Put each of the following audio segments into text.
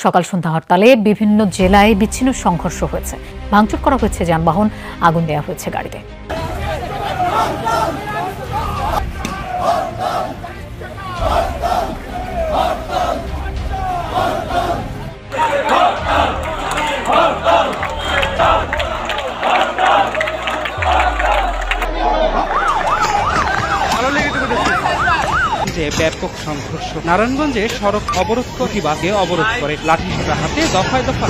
সকাল সন্ধ্যা হরতালে বিভিন্ন জেলায় বিচ্ছিন্ন সংঘর্ষ হয়েছে, ভাঙচুর করা হয়েছে যানবাহন, আগুন দেওয়া হয়েছে গাড়িতে। ব্যাপক সংঘর্ষ, নারায়ণগঞ্জে সড়ক অবরোধ প্রতিবাদে অবরোধ করে লাঠিসোঁটা হাতে দফায় দফা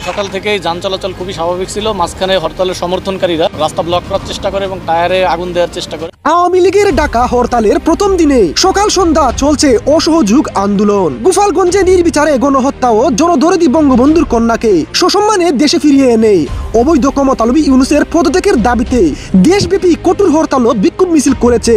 সকাল থেকেই যান চলাচল খুবই স্বাভাবিক ছিল। মাঝখানে হরতালের সমর্থনকারীরা রাস্তা ব্লক করার চেষ্টা করে এবং টায়ারে আগুন দেওয়ার চেষ্টা করে। আওয়ামী লীগের ডাকা হরতালের প্রথম দিনে সকাল সন্ধ্যা চলছে অসহযোগ আন্দোলন। গোপালগঞ্জে নির্বিচারে গণহত্যা ও জনদরদি বঙ্গবন্ধুর কন্যাকে সসম্মানে দেশে ফিরিয়ে এনে অবৈধ ক্ষমতালোভী ইউনূসের পদত্যাগের দাবিতে দেশব্যাপী কঠোর হরতাল ও বিক্ষোভ মিছিল করেছে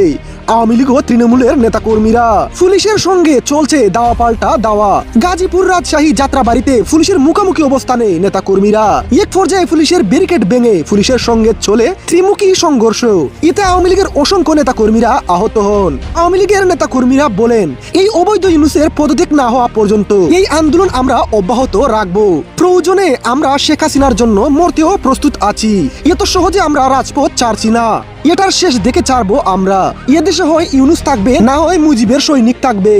আওয়ামী লীগ ও তৃণমূলের নেতাকর্মীরা। পুলিশের সঙ্গে চলছে দাওয়া পাল্টা দাওয়া। গাজীপুর রাজশাহী যাত্রাবাড়িতে পুলিশের মুখোমুখি অবস্থানে নেতাকর্মীরা। এক পর্যায়ে পুলিশের ব্যারিকেড ভেঙে পুলিশের সঙ্গে চলে ত্রিমুখী সংঘর্ষ। এতে আওয়ামী লীগের অসংখ্য নেতাকর্মীরা আহত হন। আওয়ামী লীগের নেতাকর্মীরা বলেন, এই অবৈধ ইউনূসের পদত্যাগ না হওয়া পর্যন্ত এই আন্দোলন আমরা অব্যাহত রাখবো। প্রয়োজনে আমরা শেখ হাসিনার জন্য মরতেও প্রস্তুত আছি। এত সহজে আমরা রাজপথ ছাড়ছি না। এটার শেষ দেখে ছাড়বো আমরা। এদেশে হয় ইউনূস থাকবে, না হয় মুজিবের সৈনিক থাকবে।